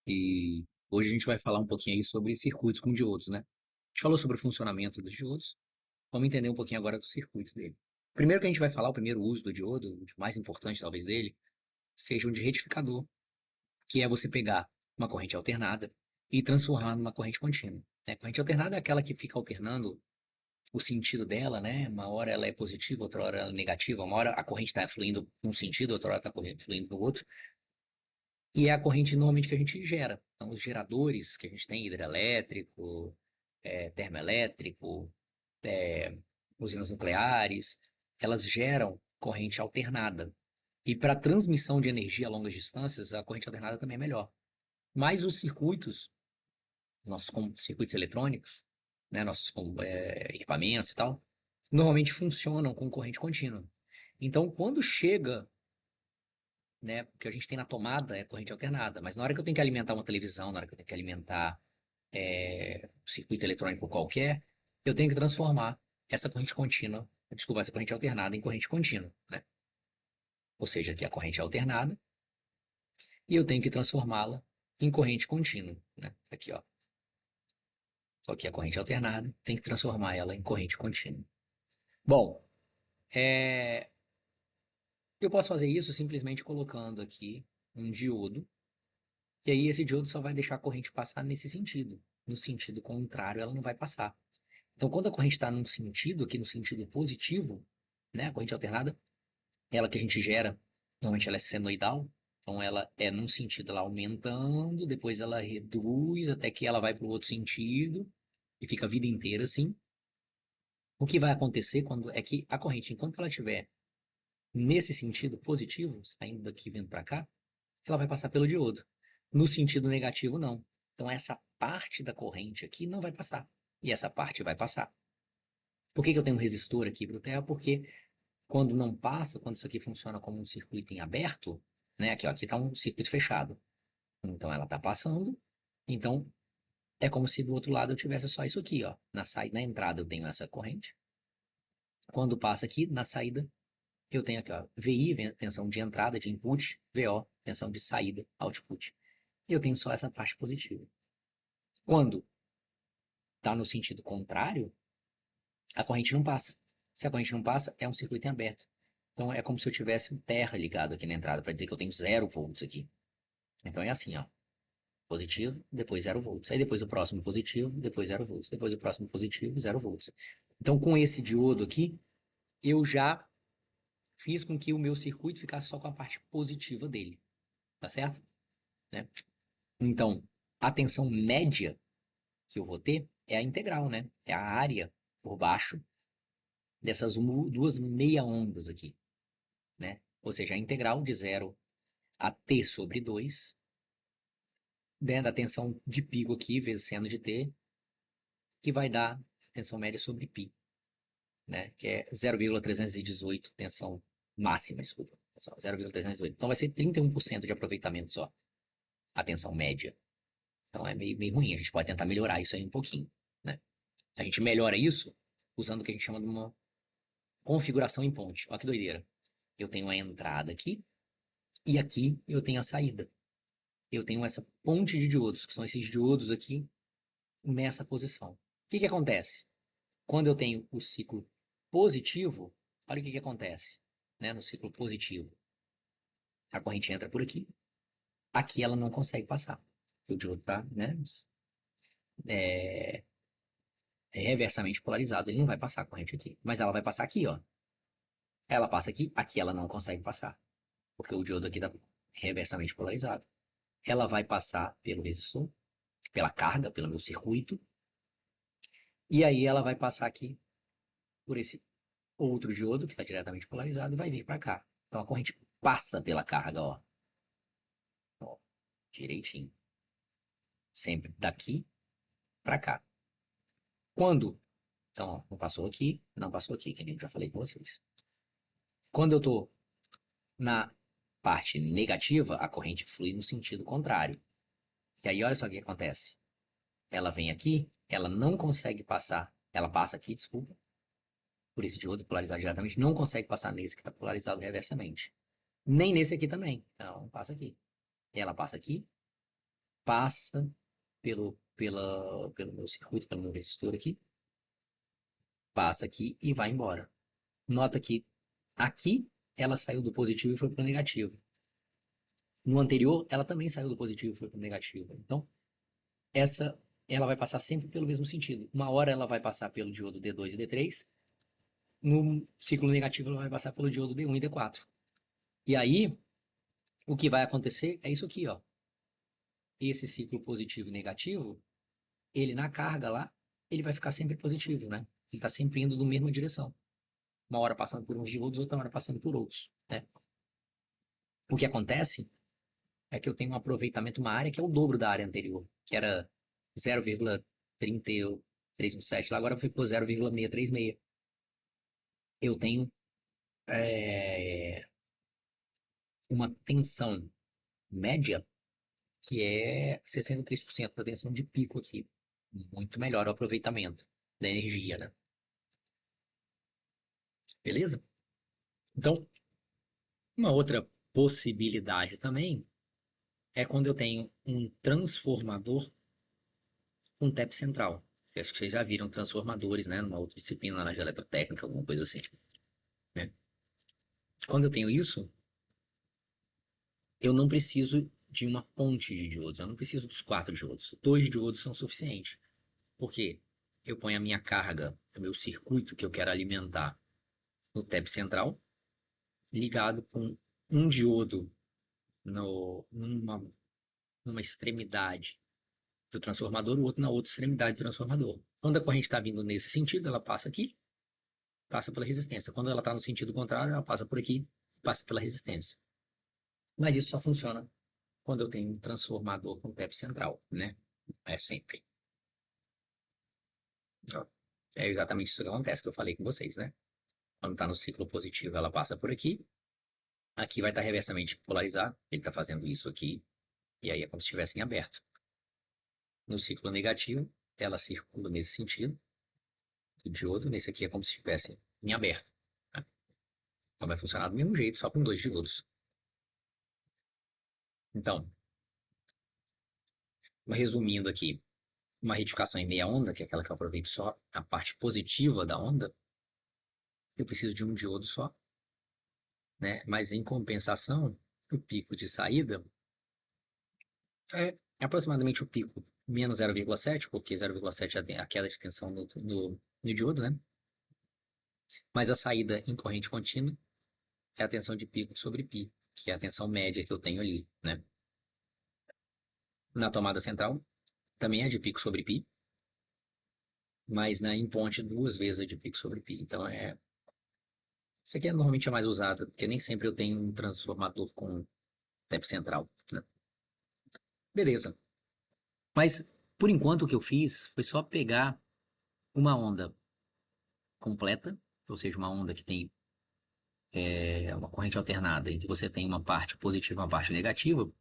E hoje a gente vai falar um pouquinho aí sobre circuitos com diodos, né? A gente falou sobre o funcionamento dos diodos, vamos entender um pouquinho agora do circuito dele. Primeiro que a gente vai falar, o primeiro uso do diodo, o mais importante talvez dele, seja o de retificador, que é você pegar uma corrente alternada e transformar numa corrente contínua, né? Corrente alternada é aquela que fica alternando o sentido dela, né? Uma hora ela é positiva, outra hora ela é negativa, uma hora a corrente está fluindo num sentido, outra hora está fluindo no outro. E é a corrente normalmente que a gente gera. Então, os geradores que a gente tem, hidrelétrico, termoelétrico, é, usinas nucleares, elas geram corrente alternada. E para transmissão de energia a longas distâncias, a corrente alternada também é melhor. Mas os circuitos, circuitos eletrônicos, né, nossos equipamentos e tal, normalmente funcionam com corrente contínua. Então, quando chega, né? O que a gente tem na tomada é corrente alternada, mas na hora que eu tenho que alimentar uma televisão, na hora que eu tenho que alimentar um circuito eletrônico qualquer, eu tenho que transformar essa corrente contínua, desculpa, essa corrente alternada em corrente contínua, né? Ou seja, aqui a corrente é alternada e eu tenho que transformá-la em corrente contínua, né? Aqui, ó. Só que a corrente alternada tem que transformar ela em corrente contínua. Bom, é, eu posso fazer isso simplesmente colocando aqui um diodo. E aí esse diodo só vai deixar a corrente passar nesse sentido. No sentido contrário, ela não vai passar. Então, quando a corrente está num sentido, aqui no sentido positivo, né, a corrente alternada, ela que a gente gera, normalmente ela é senoidal, então ela é num sentido, ela aumentando, depois ela reduz até que ela vai para o outro sentido e fica a vida inteira assim. O que vai acontecer quando é que a corrente, enquanto ela estiver nesse sentido positivo, saindo daqui e vindo para cá, ela vai passar pelo diodo. No sentido negativo, não. Então, essa parte da corrente aqui não vai passar. E essa parte vai passar. Por que que eu tenho um resistor aqui, Brutel? Porque quando não passa, quando isso aqui funciona como um circuito em aberto, né? Aqui, ó, aqui está um circuito fechado. Então, ela está passando. Então, é como se do outro lado eu tivesse só isso aqui, ó. Na entrada eu tenho essa corrente. Quando passa aqui, na saída, eu tenho aqui, ó, VI, tensão de entrada, de input, VO, tensão de saída, output. Eu tenho só essa parte positiva. Quando está no sentido contrário, a corrente não passa. Se a corrente não passa, é um circuito em aberto. Então é como se eu tivesse um terra ligado aqui na entrada, para dizer que eu tenho 0 volts aqui. Então é assim, ó. Positivo, depois 0 volts. Aí depois o próximo positivo, depois 0 volts. Depois o próximo positivo, 0 volts. Então com esse diodo aqui, eu já fiz com que o meu circuito ficasse só com a parte positiva dele. Tá certo? Né? Então, a tensão média que eu vou ter é a integral, né? É a área por baixo dessas duas meia ondas aqui, né? Ou seja, a integral de 0 a t sobre 2, né, da tensão de pico aqui, vezes seno de t, que vai dar a tensão média sobre π, né? Que é 0,318 tensão máxima, desculpa. 0,318. Então vai ser 31% de aproveitamento só, a tensão média. Então é meio ruim, a gente pode tentar melhorar isso aí um pouquinho, né? A gente melhora isso usando o que a gente chama de uma configuração em ponte. Olha que doideira. Eu tenho a entrada aqui e aqui eu tenho a saída. Eu tenho essa ponte de diodos, que são esses diodos aqui nessa posição. O que que acontece? Quando eu tenho o ciclo positivo, olha o que que acontece, né, no ciclo positivo. A corrente entra por aqui, aqui ela não consegue passar. O diodo está, né, é, reversamente polarizado, ele não vai passar a corrente aqui. Mas ela vai passar aqui, ó. Ela passa aqui, aqui ela não consegue passar, porque o diodo aqui está reversamente polarizado. Ela vai passar pelo resistor, pela carga, pelo meu circuito, e aí ela vai passar aqui por esse outro diodo que está diretamente polarizado e vai vir para cá. Então a corrente passa pela carga, ó, direitinho, sempre daqui para cá. Quando, então, ó, não passou aqui, não passou aqui, que nem eu já falei com vocês. Quando eu estou na parte negativa, a corrente flui no sentido contrário. E aí olha só o que acontece. Ela vem aqui, ela não consegue passar, ela passa aqui, desculpa, por esse diodo polarizado diretamente, não consegue passar nesse que está polarizado reversamente. Nem nesse aqui também. Então, passa aqui. Ela passa aqui, passa pelo meu circuito, pelo meu resistor aqui, passa aqui e vai embora. Nota que aqui ela saiu do positivo e foi para o negativo. No anterior, ela também saiu do positivo e foi para o negativo. Então, ela vai passar sempre pelo mesmo sentido. Uma hora ela vai passar pelo diodo D2 e D3, no ciclo negativo ela vai passar pelo diodo D1 e D4. E aí, o que vai acontecer é isso aqui, ó. Esse ciclo positivo e negativo, ele na carga lá, ele vai ficar sempre positivo, né? Ele está sempre indo na mesma direção. Uma hora passando por uns diodos, outra hora passando por outros, né? O que acontece é que eu tenho um aproveitamento, uma área que é o dobro da área anterior, que era 0,317, lá agora ficou 0,636. Eu tenho uma tensão média que é 63% da tensão de pico aqui. Muito melhor o aproveitamento da energia, né? Beleza? Então, uma outra possibilidade também é quando eu tenho um transformador com TEP central. Eu acho que vocês já viram transformadores, né? Numa outra disciplina lá de eletrotécnica, alguma coisa assim, né? Quando eu tenho isso, eu não preciso de uma ponte de diodos, eu não preciso dos 4 diodos. 2 diodos são suficientes. Porque eu ponho a minha carga, o meu circuito que eu quero alimentar no TEP central, ligado com um diodo numa extremidade do transformador, o outro na outra extremidade do transformador. Quando a corrente está vindo nesse sentido, ela passa aqui, passa pela resistência. Quando ela está no sentido contrário, ela passa por aqui, passa pela resistência. Mas isso só funciona quando eu tenho um transformador com TEP central, né? É sempre. É exatamente isso que acontece, que eu falei com vocês, né? Quando está no ciclo positivo, ela passa por aqui. Aqui vai estar reversamente polarizado. Ele está fazendo isso aqui. E aí é como se estivesse em aberto. No ciclo negativo, ela circula nesse sentido. O diodo, nesse aqui é como se estivesse em aberto. Né? Então vai funcionar do mesmo jeito, só com 2 diodos. Então, resumindo aqui, uma retificação em meia onda, que é aquela que eu aproveito só a parte positiva da onda, eu preciso de um diodo só, né? Mas em compensação, o pico de saída é aproximadamente o pico menos 0,7, porque 0,7 é a queda de tensão no diodo, né? Mas a saída em corrente contínua é a tensão de pico sobre π, que é a tensão média que eu tenho ali, né? Na tomada central, também é de pico sobre π, mas em ponte 2 vezes é de pico sobre π. Então, isso aqui normalmente é mais usado, porque nem sempre eu tenho um transformador com TEP central, né? Beleza. Mas, por enquanto, o que eu fiz foi só pegar uma onda completa, ou seja, uma onda que tem uma corrente alternada, em que você tem uma parte positiva e uma parte negativa,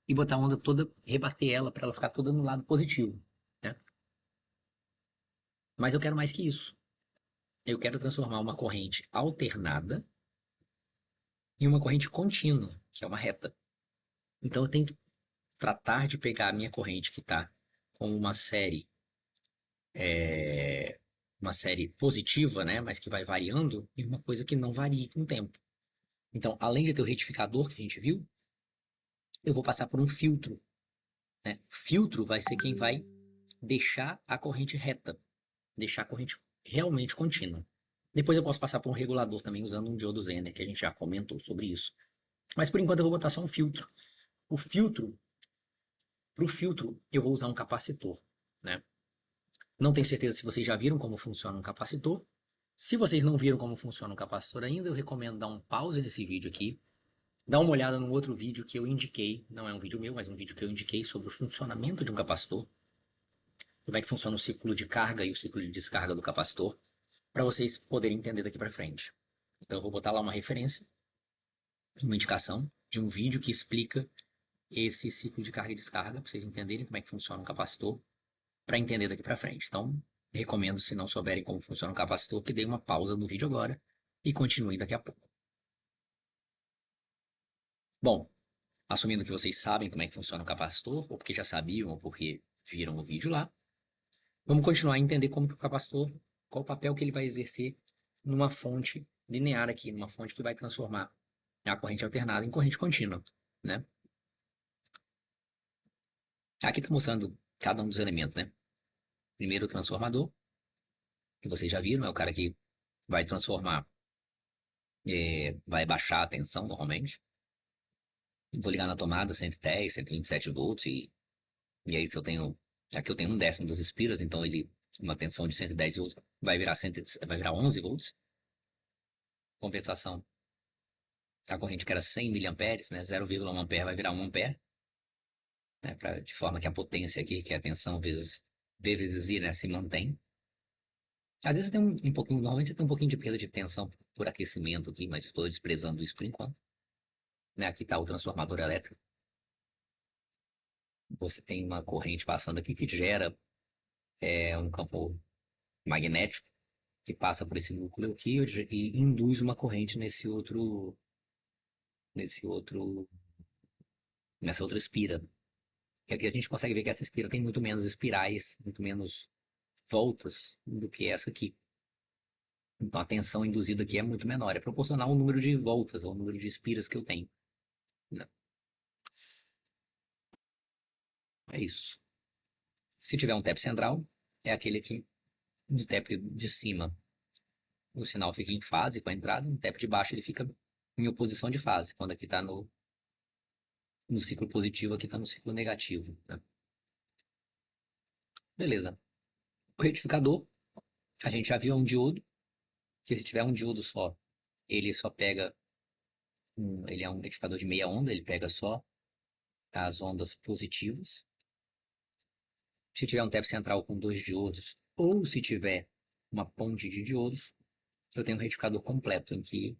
e botar a onda toda, rebater ela para ela ficar toda no lado positivo, né? Mas eu quero mais que isso. Eu quero transformar uma corrente alternada em uma corrente contínua, que é uma reta. Então eu tenho que tratar de pegar a minha corrente que está com uma série positiva, né, mas que vai variando, e uma coisa que não varie com o tempo. Então, além de ter o retificador que a gente viu, eu vou passar por um filtro, né? O filtro vai ser quem vai deixar a corrente reta, deixar a corrente realmente contínua. Depois eu posso passar por um regulador também usando um diodo Zener, que a gente já comentou sobre isso. Mas por enquanto eu vou botar só um filtro. O filtro, para o filtro, eu vou usar um capacitor, né? Não tenho certeza se vocês já viram como funciona um capacitor. Se vocês não viram como funciona um capacitor ainda, eu recomendo dar um pause nesse vídeo aqui. Dá uma olhada no outro vídeo que eu indiquei, não é um vídeo meu, mas um vídeo que eu indiquei sobre o funcionamento de um capacitor. Como é que funciona o ciclo de carga e o ciclo de descarga do capacitor, para vocês poderem entender daqui para frente. Então eu vou botar lá uma referência, uma indicação de um vídeo que explica esse ciclo de carga e descarga, para vocês entenderem como é que funciona um capacitor, para entender daqui para frente. Então, recomendo, se não souberem como funciona um capacitor, que deem uma pausa no vídeo agora e continuem daqui a pouco. Bom, Assumindo que vocês sabem como é que funciona o capacitor, ou porque já sabiam, ou porque viram o vídeo lá, vamos continuar a entender como que o capacitor, qual o papel que ele vai exercer numa fonte linear aqui, numa fonte que vai transformar a corrente alternada em corrente contínua, né? Aqui está mostrando cada um dos elementos, né? Primeiro o transformador, que vocês já viram, é o cara que vai transformar, vai baixar a tensão normalmente. Vou ligar na tomada 110, 127 volts e aí se eu tenho, aqui eu tenho 1/10 das espiras, então ele, uma tensão de 110 volts vai virar, vai virar 11 volts. Compensação, a corrente que era 100 miliamperes, né, 0,1 ampere vai virar 1 ampere, né, de forma que a potência aqui, que é a tensão vezes V vezes I, né, se mantém. Às vezes você tem um pouquinho, normalmente você tem um pouquinho de perda de tensão por aquecimento aqui, mas estou desprezando isso por enquanto. Né, aqui está o transformador elétrico. Você tem uma corrente passando aqui que gera um campo magnético que passa por esse núcleo aqui e induz uma corrente nesse outro, nessa outra espira. E aqui a gente consegue ver que essa espira tem muito menos espirais, muito menos voltas do que essa aqui. Então a tensão induzida aqui é muito menor, é proporcional ao número de voltas, ao número de espiras que eu tenho, né? É isso. Se tiver um tap central, é aquele aqui no tap de cima. O sinal fica em fase com a entrada, no tap de baixo ele fica em oposição de fase, quando aqui está no ciclo positivo, aqui está no ciclo negativo, né? Beleza. O retificador, a gente já viu um diodo, que se tiver um diodo só, ele só pega, ele é um retificador de meia onda, ele pega só as ondas positivas. Se tiver um tap central com 2 diodos, ou se tiver uma ponte de diodos, eu tenho um retificador completo, em que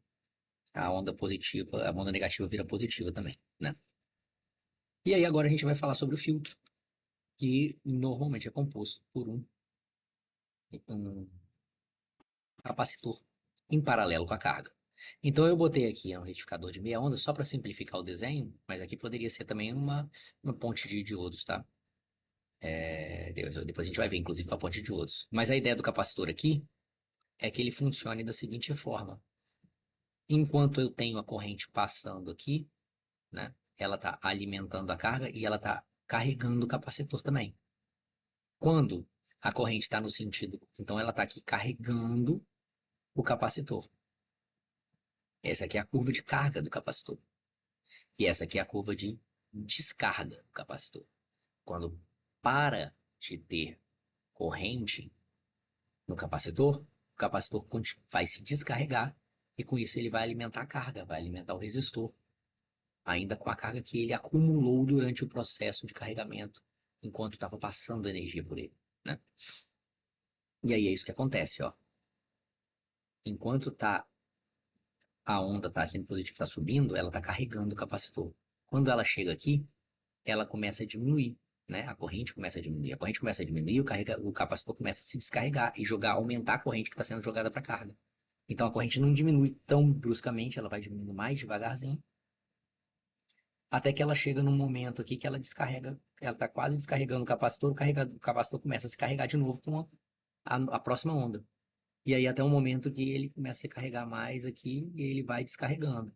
a onda positiva, a onda negativa vira positiva também, né? E aí agora a gente vai falar sobre o filtro, que normalmente é composto por um capacitor em paralelo com a carga. Então eu botei aqui um retificador de meia onda só para simplificar o desenho, mas aqui poderia ser também uma ponte de diodos, tá? Depois a gente vai ver, inclusive, com a ponte de diodos. Mas a ideia do capacitor aqui é que ele funcione da seguinte forma. Enquanto eu tenho a corrente passando aqui, né, ela está alimentando a carga e ela está carregando o capacitor também. Quando a corrente está no sentido, então ela está aqui carregando o capacitor. Essa aqui é a curva de carga do capacitor. E essa aqui é a curva de descarga do capacitor. Quando para de ter corrente no capacitor, o capacitor vai se descarregar e com isso ele vai alimentar a carga, vai alimentar o resistor, ainda com a carga que ele acumulou durante o processo de carregamento, enquanto estava passando energia por ele, né? E aí é isso que acontece, ó. Enquanto a onda tá aqui no positivo, está subindo, ela está carregando o capacitor. Quando ela chega aqui, ela começa a diminuir, né? A corrente começa a diminuir. A corrente começa a diminuir, o capacitor começa a se descarregar e aumentar a corrente que está sendo jogada para a carga. Então a corrente não diminui tão bruscamente, ela vai diminuindo mais devagarzinho, até que ela chega num momento aqui que ela descarrega, ela está quase descarregando o capacitor começa a se carregar de novo com a próxima onda. E aí até o momento que ele começa a se carregar mais aqui e ele vai descarregando.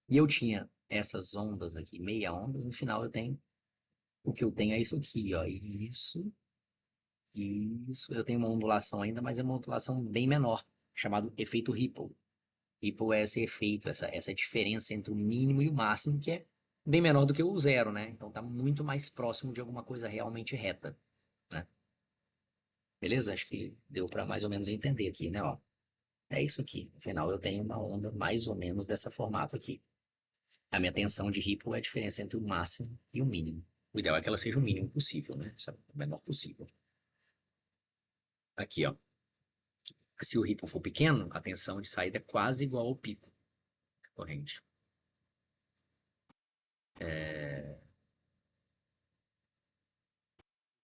E eu tinha essas ondas aqui, meia ondas, no final o que eu tenho é isso aqui, ó, isso. Eu tenho uma ondulação ainda, mas é uma ondulação bem menor, chamado efeito Ripple. Ripple é esse efeito, essa diferença entre o mínimo e o máximo, que é bem menor do que o zero, né? Então tá muito mais próximo de alguma coisa realmente reta, né? Beleza? Acho que deu para mais ou menos entender aqui, né? Ó, é isso aqui. No final eu tenho uma onda mais ou menos dessa formato aqui. A minha tensão de Ripple é a diferença entre o máximo e o mínimo. O ideal é que ela seja o mínimo possível, né? O menor possível. Aqui, ó. Se o Ripple for pequeno, a tensão de saída é quase igual ao pico da corrente.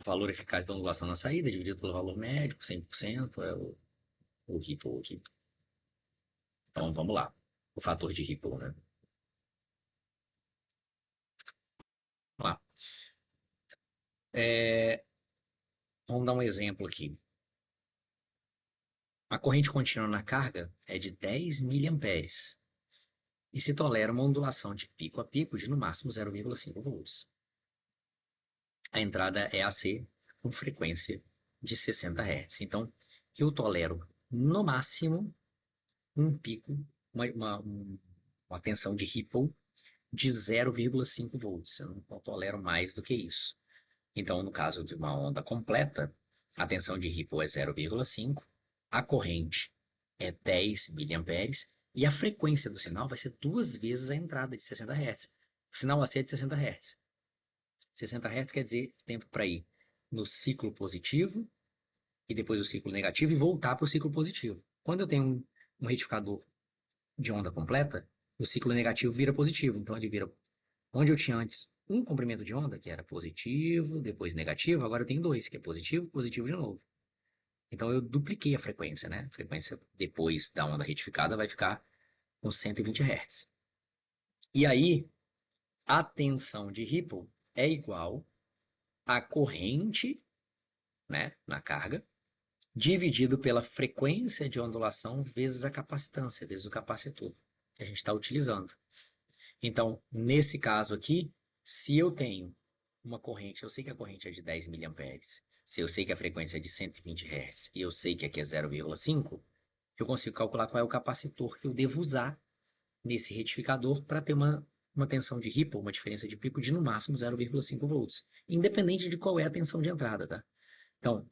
O valor eficaz da ondulação na saída, dividido pelo valor médio, 100%, é o Ripple aqui. Então, vamos lá. O fator de Ripple, né? Vamos dar um exemplo aqui. A corrente contínua na carga é de 10 miliamperes e se tolera uma ondulação de pico a pico de no máximo 0,5 volts. A entrada é AC com frequência de 60 Hz. Então, eu tolero no máximo um pico, uma tensão de ripple de 0,5 volts. Eu não tolero mais do que isso. Então, no caso de uma onda completa, a tensão de ripple é 0,5, a corrente é 10 miliamperes e a frequência do sinal vai ser 2 vezes a entrada de 60 Hz. O sinal AC é de 60 Hz. 60 Hz quer dizer tempo para ir no ciclo positivo e depois o ciclo negativo e voltar para o ciclo positivo. Quando eu tenho um retificador de onda completa, o ciclo negativo vira positivo. Então ele vira onde eu tinha antes um comprimento de onda, que era positivo, depois negativo, agora eu tenho dois, que é positivo, positivo de novo. Então eu dupliquei a frequência, né? A frequência depois da onda retificada vai ficar com 120 Hz. E aí, a tensão de Ripple é igual à corrente, né, na carga, dividido pela frequência de ondulação vezes a capacitância, vezes o capacitor que a gente está utilizando. Então, nesse caso aqui, se eu tenho uma corrente, eu sei que a corrente é de 10 miliamperes, se eu sei que a frequência é de 120 Hz e eu sei que aqui é 0,5, eu consigo calcular qual é o capacitor que eu devo usar nesse retificador para ter uma tensão de ripple, uma diferença de pico de no máximo 0,5 volts, independente de qual é a tensão de entrada, tá? Então,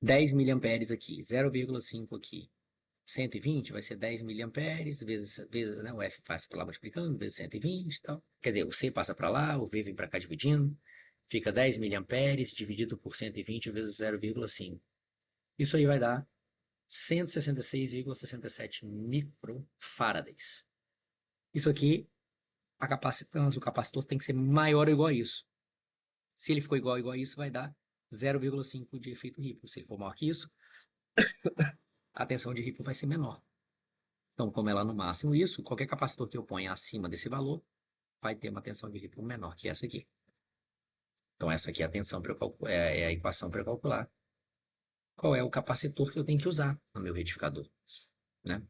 10 miliamperes aqui, 0,5 aqui, 120 vai ser 10 miliamperes, vezes né, o F passa para lá multiplicando, vezes 120 e tal. Quer dizer, o C passa para lá, o V vem para cá dividindo, fica 10 miliamperes dividido por 120 vezes 0,5. Isso aí vai dar 166,67 microfarads. Isso aqui, a capacitância, o capacitor tem que ser maior ou igual a isso. Se ele for igual a isso, vai dar 0,5 de efeito Ripple. Se ele for maior que isso, a tensão de Ripple vai ser menor. Então, como é lá no máximo isso, qualquer capacitor que eu ponha acima desse valor vai ter uma tensão de Ripple menor que essa aqui. Então, essa aqui é a tensão é a equação para calcular qual é o capacitor que eu tenho que usar no meu retificador, né?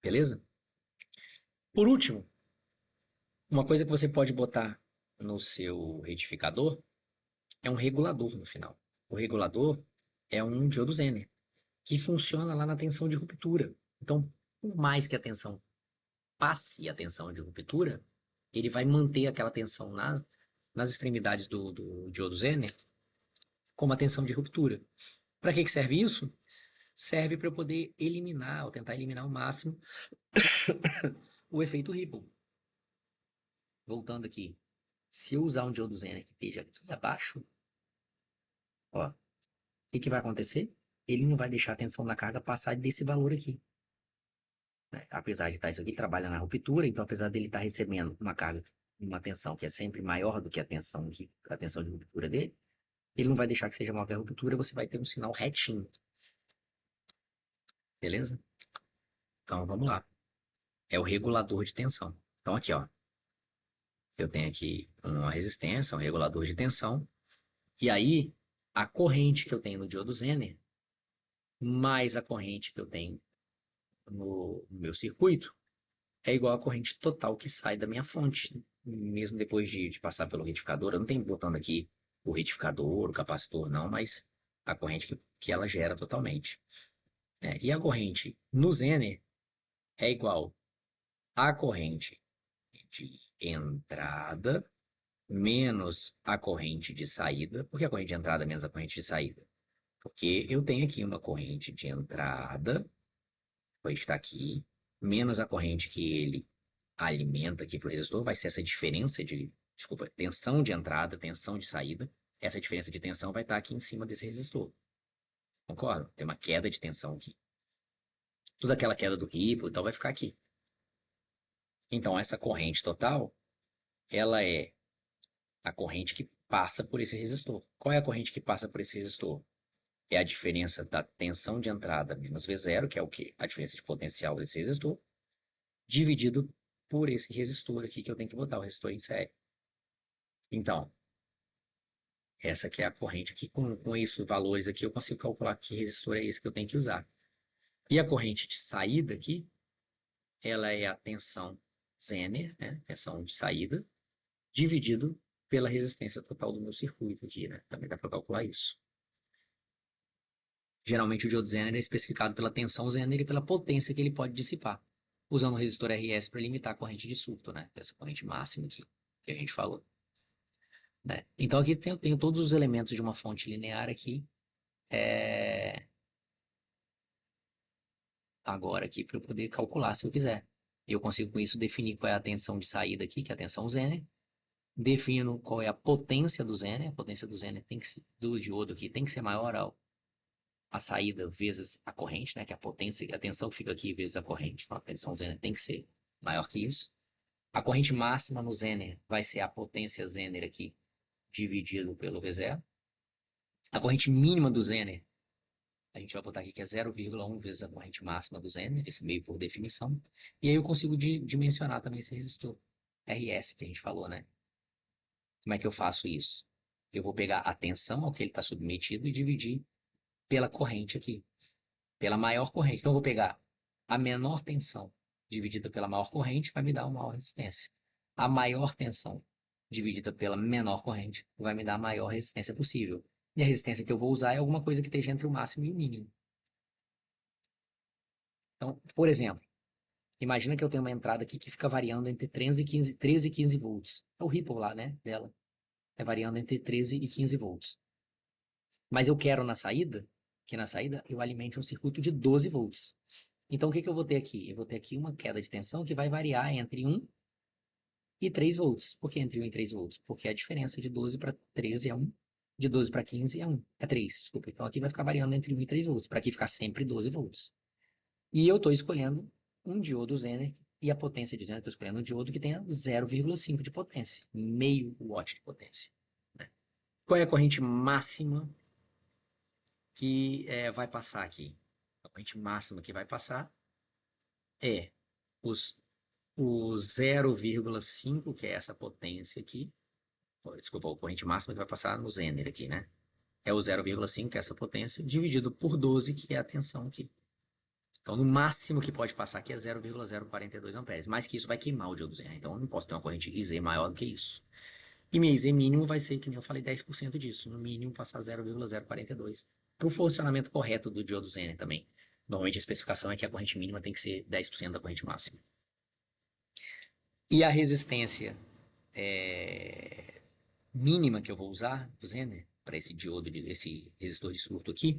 Beleza? Por último, uma coisa que você pode botar no seu retificador é um regulador no final. O regulador é um diodo Zener, que funciona lá na tensão de ruptura. Então, por mais que a tensão passe a tensão de ruptura, ele vai manter aquela tensão nas extremidades do diodo Zener como a tensão de ruptura. Para que serve isso? Serve para eu poder eliminar, ou tentar eliminar ao máximo, o efeito Ripple. Voltando aqui, se eu usar um diodo Zener que esteja aqui abaixo, ó, o que vai acontecer? Ele não vai deixar a tensão da carga passar desse valor aqui. Apesar de estar isso aqui, ele trabalha na ruptura, então apesar dele estar recebendo uma carga, uma tensão que é sempre maior do que a tensão de ruptura dele, ele não vai deixar que seja maior que a ruptura, você vai ter um sinal retinho. Beleza? Então vamos lá. É o regulador de tensão. Então aqui, ó, eu tenho aqui uma resistência, um regulador de tensão, e aí a corrente que eu tenho no diodo Zener, mais a corrente que eu tenho no meu circuito, é igual à corrente total que sai da minha fonte, mesmo depois de passar pelo retificador. Eu não tenho botando aqui o retificador, o capacitor, não, mas a corrente que ela gera totalmente. E a corrente no Zener é igual à corrente de entrada menos a corrente de saída. Por que a corrente de entrada menos a corrente de saída? Porque eu tenho aqui uma corrente de entrada, a corrente está aqui, menos a corrente que ele alimenta aqui para o resistor, vai ser essa diferença desculpa, tensão de entrada, tensão de saída. Essa diferença de tensão vai estar aqui em cima desse resistor. Concordo? Tem uma queda de tensão aqui. Toda aquela queda do ripple e tal vai ficar aqui. Então, essa corrente total, ela é a corrente que passa por esse resistor. Qual é a corrente que passa por esse resistor? É a diferença da tensão de entrada menos V0, que é o quê? A diferença de potencial desse resistor, dividido por esse resistor aqui que eu tenho que botar, o resistor em série. Então, Essa que é a corrente aqui. Com esses valores aqui, eu consigo calcular que resistor é esse que eu tenho que usar. E a corrente de saída aqui, ela é a tensão Zener, né? Tensão de saída, dividido pela resistência total do meu circuito aqui, né? Também dá para calcular isso. Geralmente o diodo Zener é especificado pela tensão Zener e pela potência que ele pode dissipar, usando o resistor RS para limitar a corrente de surto, né? Essa corrente máxima aqui que a gente falou. Né? Então aqui tenho todos os elementos de uma fonte linear aqui. Agora aqui para eu poder calcular se eu quiser. Eu consigo com isso definir qual é a tensão de saída aqui, que é a tensão Zener. Defino qual é a potência do Zener. A potência do Zener tem que ser, do diodo aqui tem que ser maior a saída vezes a corrente, né? Que é a potência, a tensão que fica aqui vezes a corrente. Então a tensão Zener tem que ser maior que isso. A corrente máxima no Zener vai ser a potência Zener aqui dividido pelo V0. A corrente mínima do Zener, a gente vai botar aqui que é 0,1 vezes a corrente máxima do Zener, esse meio por definição. E aí eu consigo dimensionar também esse resistor RS que a gente falou, né? Como é que eu faço isso? Eu vou pegar a tensão ao que ele está submetido e dividir pela corrente aqui, pela maior corrente. Então eu vou pegar a menor tensão dividida pela maior corrente, vai me dar uma maior resistência. A maior tensão dividida pela menor corrente vai me dar a maior resistência possível. E a resistência que eu vou usar é alguma coisa que esteja entre o máximo e o mínimo. Então, por exemplo, imagina que eu tenho uma entrada aqui que fica variando entre 13 e 15 volts. É o ripple lá, né, dela. É variando entre 13 e 15 volts. Mas eu quero na saída, que na saída eu alimente um circuito de 12 volts. Então, o que que eu vou ter aqui? Eu vou ter aqui uma queda de tensão que vai variar entre 1 e 3 volts. Por que entre 1 e 3 volts? Porque a diferença de 12 para 13 é 1, de 12 para 15 é 1, é 3, desculpa. Então, aqui vai ficar variando entre 1 e 3 volts, para aqui ficar sempre 12 volts. E eu estou escolhendo um diodo Zener, e a potência de Zener, estou escolhendo um diodo que tenha 0,5 de potência, meio watt de potência. Né? Qual é a corrente máxima que vai passar aqui? A corrente máxima que vai passar é o 0,5, que é essa potência aqui. Desculpa, a corrente máxima que vai passar no Zener aqui, né? É o 0,5, que é essa potência, dividido por 12, que é a tensão aqui. Então, no máximo que pode passar aqui é 0,042 amperes. Mais que isso vai queimar o diodo Zener. Então, eu não posso ter uma corrente IZ maior do que isso. E minha IZ mínimo vai ser, que nem eu falei, 10% disso. No mínimo, passar 0,042. Para o funcionamento correto do diodo Zener também. Normalmente, a especificação é que a corrente mínima tem que ser 10% da corrente máxima. E a resistência mínima que eu vou usar do Zener, para esse diodo, esse resistor de surto aqui,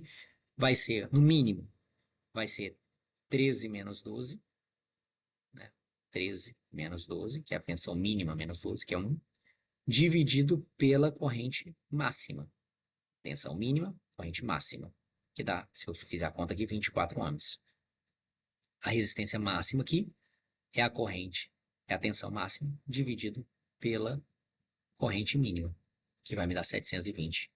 vai ser, no mínimo, vai ser 13 menos 12, né? 13 menos 12, que é a tensão mínima menos 12, que é 1, dividido pela corrente máxima. Tensão mínima, corrente máxima, que dá, se eu fizer a conta aqui, 24 ohms. A resistência máxima aqui é a corrente, é a tensão máxima, dividido pela corrente mínima, que vai me dar 720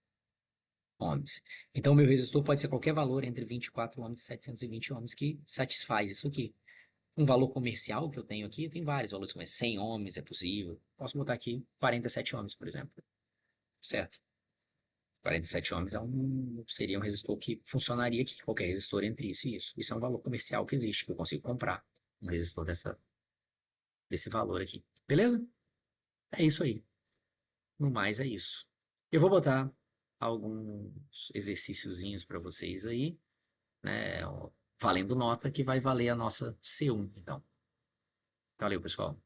ohms. Então, o meu resistor pode ser qualquer valor entre 24 ohms e 720 ohms que satisfaz isso aqui. Um valor comercial que eu tenho aqui, tem vários valores comerciais. 100 ohms é possível. Posso botar aqui 47 ohms, por exemplo. Certo? 47 ohms seria um resistor que funcionaria aqui, qualquer resistor entre isso e isso. Isso é um valor comercial que existe, que eu consigo comprar um resistor desse valor aqui. Beleza? É isso aí. No mais, é isso. Eu vou botar alguns exercíciozinhos para vocês aí, né? Valendo nota, que vai valer a nossa C1, então. Valeu, pessoal.